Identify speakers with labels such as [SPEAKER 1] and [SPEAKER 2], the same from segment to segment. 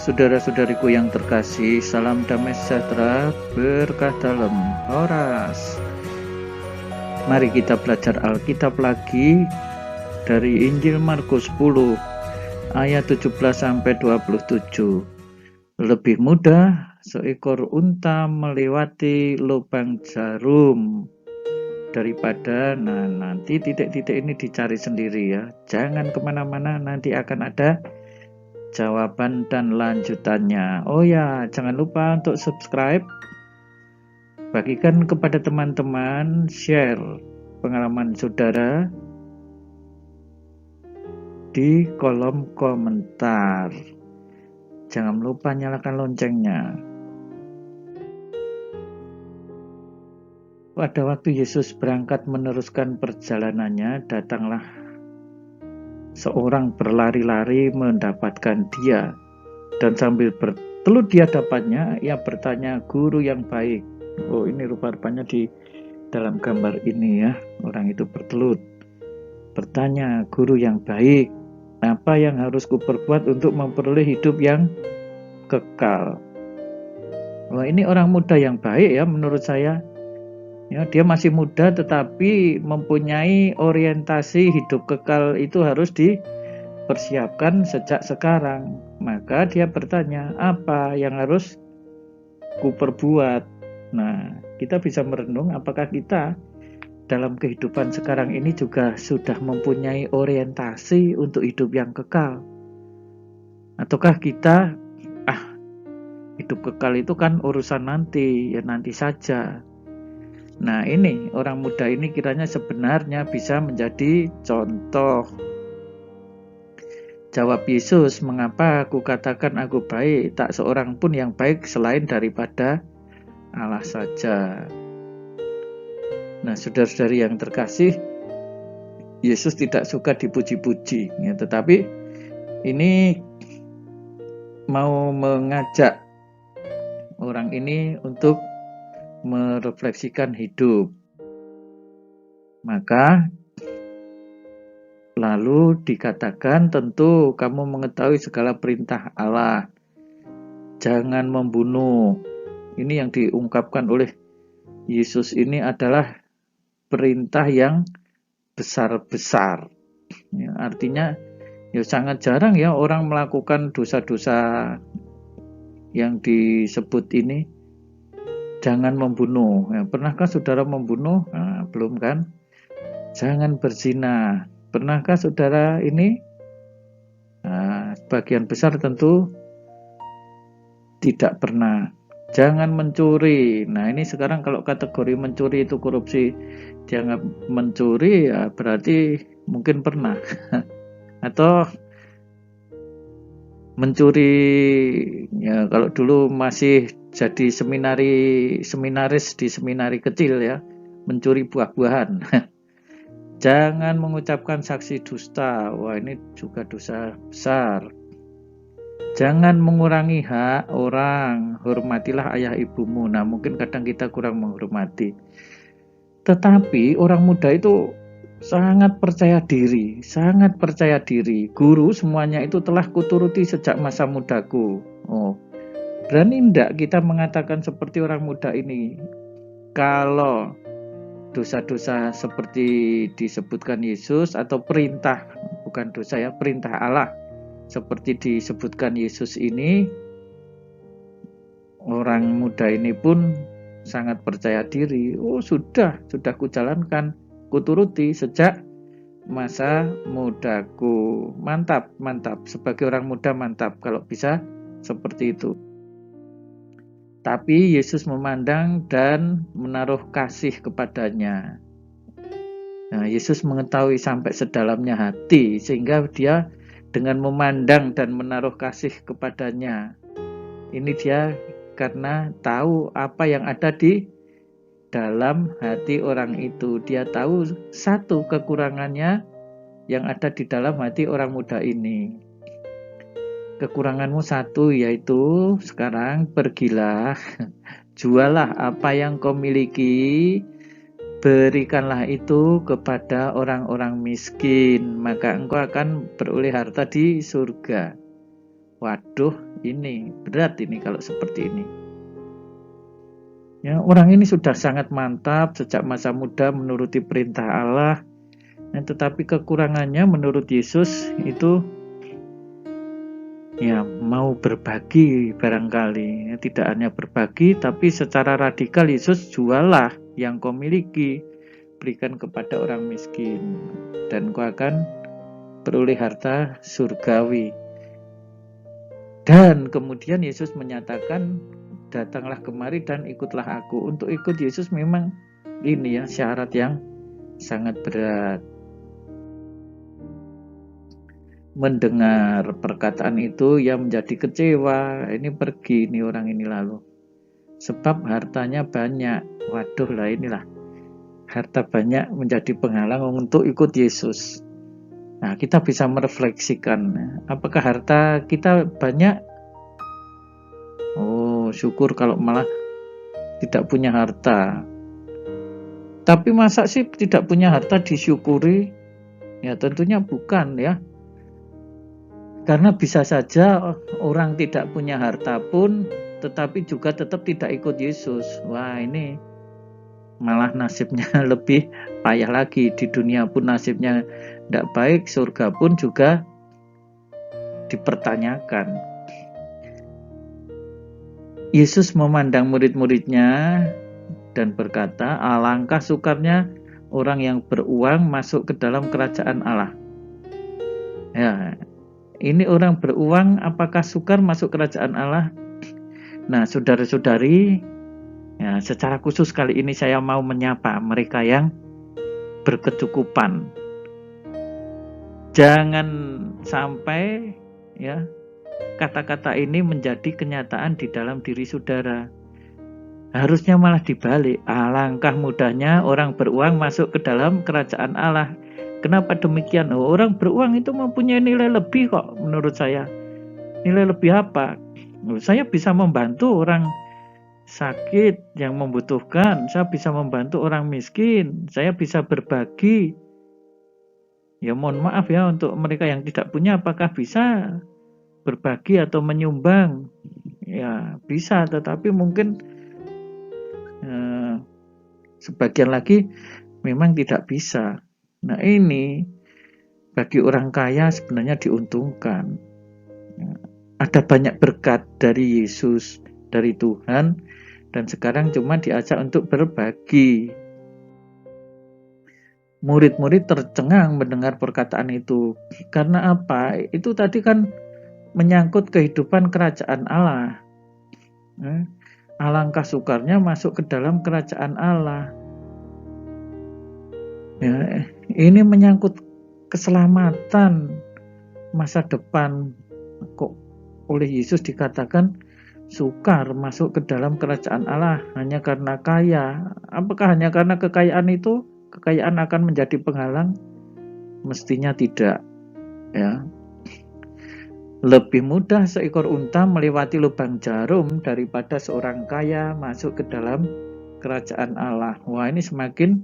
[SPEAKER 1] Saudara-saudariku yang terkasih, salam damai sejahtera, berkah dalam Horas. Mari kita belajar Alkitab lagi dari Injil Markus 10 ayat 17-27. Lebih mudah seekor unta melewati lubang jarum daripada, nanti titik-titik ini dicari sendiri ya. Jangan kemana-mana, nanti akan ada jawaban dan lanjutannya. Oh ya, jangan lupa untuk subscribe, bagikan kepada teman-teman, share pengalaman saudara di kolom komentar. Jangan lupa nyalakan loncengnya. Pada waktu Yesus berangkat meneruskan perjalanannya, datanglah seorang berlari-lari mendapatkan dia, dan sambil bertelut di hadapannya, ia bertanya, "Guru yang baik." Oh, ini rupa-rupanya di dalam gambar ini ya, orang itu bertelut bertanya, "Guru yang baik, apa yang harus kuperbuat untuk memperoleh hidup yang kekal?" Wah, ini orang muda yang baik ya menurut saya. Ya, dia masih muda tetapi mempunyai orientasi hidup kekal itu harus dipersiapkan sejak sekarang. Maka dia bertanya, apa yang harus kuperbuat? Nah, kita bisa merenung apakah kita dalam kehidupan sekarang ini juga sudah mempunyai orientasi untuk hidup yang kekal? Ataukah kita, hidup kekal itu kan urusan nanti, ya nanti saja. Nah, ini orang muda ini kiranya sebenarnya bisa menjadi contoh. Jawab Yesus, "Mengapa aku katakan aku baik? Tak seorang pun yang baik selain daripada Allah saja." Nah, saudara-saudari yang terkasih, Yesus tidak suka dipuji-puji, ya, tetapi ini mau mengajak orang ini untuk merefleksikan hidup. Maka lalu dikatakan, tentu kamu mengetahui segala perintah Allah. Jangan membunuh. Ini yang diungkapkan oleh Yesus ini adalah perintah yang besar-besar. Ya, artinya ya sangat jarang ya orang melakukan dosa-dosa yang disebut ini. Jangan membunuh. Ya, pernahkah saudara membunuh? Nah, belum kan? Jangan berzina. Pernahkah saudara ini? Nah, sebagian besar tentu tidak pernah. Jangan mencuri. Nah, ini sekarang kalau kategori mencuri itu korupsi, dianggap mencuri, ya berarti mungkin pernah. Atau mencuri, ya kalau dulu masih jadi seminaris di seminari kecil ya, mencuri buah-buahan. Jangan mengucapkan saksi dusta. Wah, ini juga dosa besar. Jangan mengurangi hak orang. Hormatilah ayah ibumu. Nah, mungkin kadang kita kurang menghormati. Tetapi orang muda itu sangat percaya diri, sangat percaya diri. Guru, semuanya itu telah kuturuti sejak masa mudaku. Oh, berani enggak kita mengatakan seperti orang muda ini? Kalau dosa-dosa seperti disebutkan Yesus atau perintah, bukan dosa ya, perintah Allah seperti disebutkan Yesus ini, orang muda ini pun sangat percaya diri. Oh, sudah kujalankan, kuturuti sejak masa mudaku. Mantap. Sebagai orang muda mantap kalau bisa seperti itu. Tapi Yesus memandang dan menaruh kasih kepadanya. Nah, Yesus mengetahui sampai sedalamnya hati, sehingga dia dengan memandang dan menaruh kasih kepadanya. Ini dia karena tahu apa yang ada di dalam hati orang itu. Dia tahu satu kekurangannya yang ada di dalam hati orang muda ini. Kekuranganmu satu, yaitu sekarang pergilah, jualah apa yang kau miliki, berikanlah itu kepada orang-orang miskin, maka engkau akan beroleh harta di surga. Waduh, ini berat ini kalau seperti ini. Ya, orang ini sudah sangat mantap sejak masa muda menuruti perintah Allah. Tetapi kekurangannya menurut Yesus itu ya mau berbagi barangkali. Ya, tidak hanya berbagi tapi secara radikal Yesus jualah yang kau miliki, berikan kepada orang miskin dan kau akan beroleh harta surgawi. Dan kemudian Yesus menyatakan, datanglah kemari dan ikutlah aku. Untuk ikut Yesus memang ini ya syarat yang sangat berat. Mendengar perkataan itu ia menjadi kecewa. Ini pergi ini orang ini lalu. Sebab hartanya banyak. Waduh lah inilah. Harta banyak menjadi penghalang untuk ikut Yesus. Nah, kita bisa merefleksikan. Apakah harta kita banyak? Oh, syukur kalau malah tidak punya harta. Tapi masa sih tidak punya harta disyukuri? Ya tentunya bukan ya. Karena bisa saja orang tidak punya harta pun tetapi juga tetap tidak ikut Yesus. Wah, ini malah nasibnya lebih payah lagi. Di dunia pun nasibnya tidak baik, surga pun juga dipertanyakan. Yesus memandang murid-muridnya dan berkata, alangkah sukarnya orang yang beruang masuk ke dalam kerajaan Allah. Ya, ini orang beruang apakah sukar masuk kerajaan Allah? Nah, saudara-saudari, ya, secara khusus kali ini saya mau menyapa mereka yang berkecukupan. Jangan sampai ya kata-kata ini menjadi kenyataan di dalam diri saudara. Harusnya malah dibalik. Alangkah mudahnya orang beruang masuk ke dalam kerajaan Allah. Kenapa demikian? Oh, orang beruang itu mempunyai nilai lebih kok menurut saya. Nilai lebih apa? Saya bisa membantu orang sakit yang membutuhkan. Saya bisa membantu orang miskin. Saya bisa berbagi. Ya mohon maaf ya untuk mereka yang tidak punya, apakah bisa berbagi atau menyumbang? Ya bisa, tetapi mungkin sebagian lagi memang tidak bisa. Nah ini bagi orang kaya sebenarnya diuntungkan. Ada banyak berkat dari Yesus, dari Tuhan, dan sekarang cuma diajak untuk berbagi. Murid-murid tercengang mendengar perkataan itu. Karena apa? Itu tadi kan menyangkut kehidupan kerajaan Allah. Alangkah sukarnya masuk ke dalam kerajaan Allah. Ya, ini menyangkut keselamatan masa depan. Kok oleh Yesus dikatakan sukar masuk ke dalam kerajaan Allah hanya karena kaya? Apakah hanya karena kekayaan itu kekayaan akan menjadi penghalang? Mestinya tidak. Ya. Lebih mudah seekor unta melewati lubang jarum daripada seorang kaya masuk ke dalam kerajaan Allah. Wah, ini semakin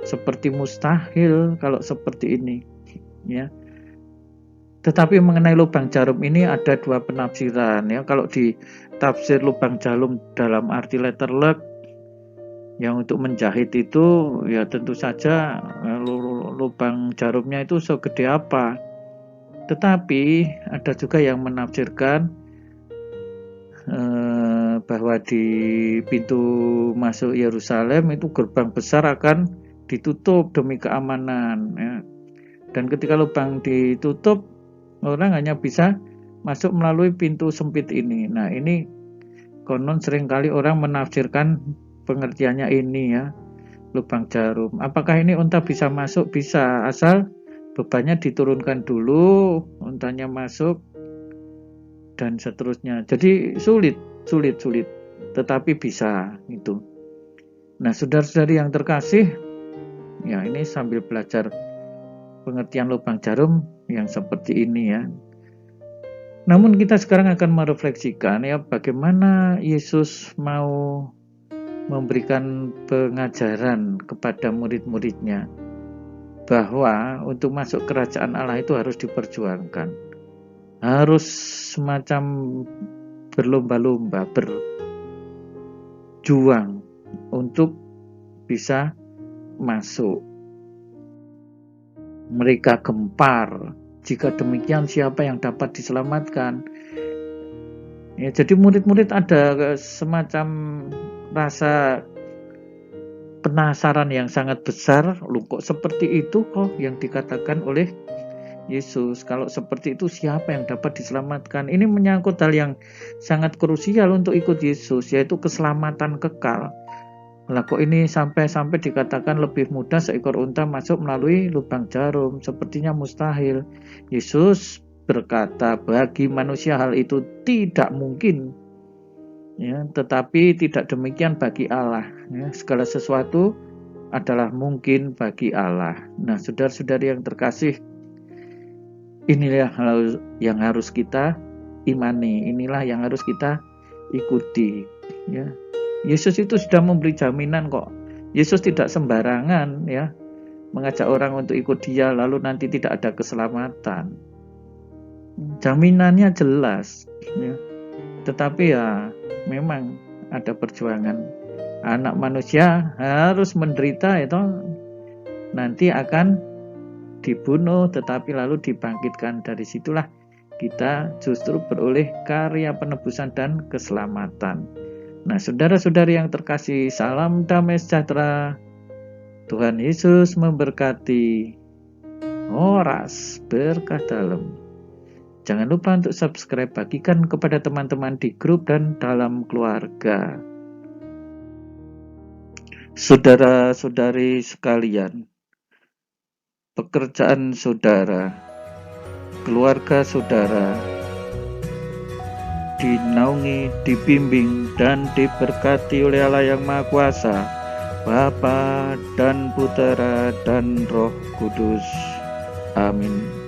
[SPEAKER 1] seperti mustahil kalau seperti ini, ya. Tetapi mengenai lubang jarum ini ada dua penafsiran, ya. Kalau di tafsir lubang jarum dalam arti letter luck, yang untuk menjahit itu, ya tentu saja lubang jarumnya itu segede apa. Tetapi ada juga yang menafsirkan bahwa di pintu masuk Yerusalem itu gerbang besar akan ditutup demi keamanan, ya. Dan ketika lubang ditutup, orang hanya bisa masuk melalui pintu sempit ini. Nah ini konon seringkali orang menafsirkan pengertiannya ini, ya, lubang jarum. Apakah ini unta bisa masuk? Bisa, asal bebannya diturunkan dulu, untanya masuk, dan seterusnya. Jadi sulit, tetapi bisa itu. Nah, saudara-saudari yang terkasih, ya ini sambil belajar pengertian lubang jarum yang seperti ini, ya. Namun kita sekarang akan merefleksikan, ya, bagaimana Yesus mau memberikan pengajaran kepada murid-muridnya bahwa untuk masuk kerajaan Allah itu harus diperjuangkan, harus semacam berlomba-lomba, berjuang untuk bisa masuk. Mereka gempar. Jika demikian, siapa yang dapat diselamatkan? Ya, jadi murid-murid ada semacam rasa penasaran yang sangat besar. Loh, kok seperti itu kok yang dikatakan oleh Yesus? Kalau seperti itu, siapa yang dapat diselamatkan? Ini menyangkut hal yang sangat krusial untuk ikut Yesus, yaitu keselamatan kekal. Lah kok ini sampai dikatakan lebih mudah seekor unta masuk melalui lubang jarum? Sepertinya mustahil. Yesus berkata, bagi manusia hal itu tidak mungkin, ya, tetapi tidak demikian bagi Allah. Ya, segala sesuatu adalah mungkin bagi Allah. Nah, saudara-saudari yang terkasih, inilah hal yang harus kita imani, inilah yang harus kita ikuti. Ya, Yesus itu sudah memberi jaminan kok. Yesus tidak sembarangan ya mengajak orang untuk ikut Dia lalu nanti tidak ada keselamatan. Jaminannya jelas ya. Tetapi ya memang ada perjuangan. Anak manusia harus menderita itu, nanti akan dibunuh tetapi lalu dibangkitkan. Dari situlah kita justru beroleh karya penebusan dan keselamatan. Nah, saudara-saudari yang terkasih, salam damai sejahtera. Tuhan Yesus memberkati. Horas berkah dalam. Jangan lupa untuk subscribe, bagikan kepada teman-teman di grup dan dalam keluarga. Saudara-saudari sekalian, pekerjaan saudara, keluarga saudara, dinaungi, dibimbing, dan diberkati oleh Allah yang Maha Kuasa, Bapa dan Putera dan Roh Kudus. Amin.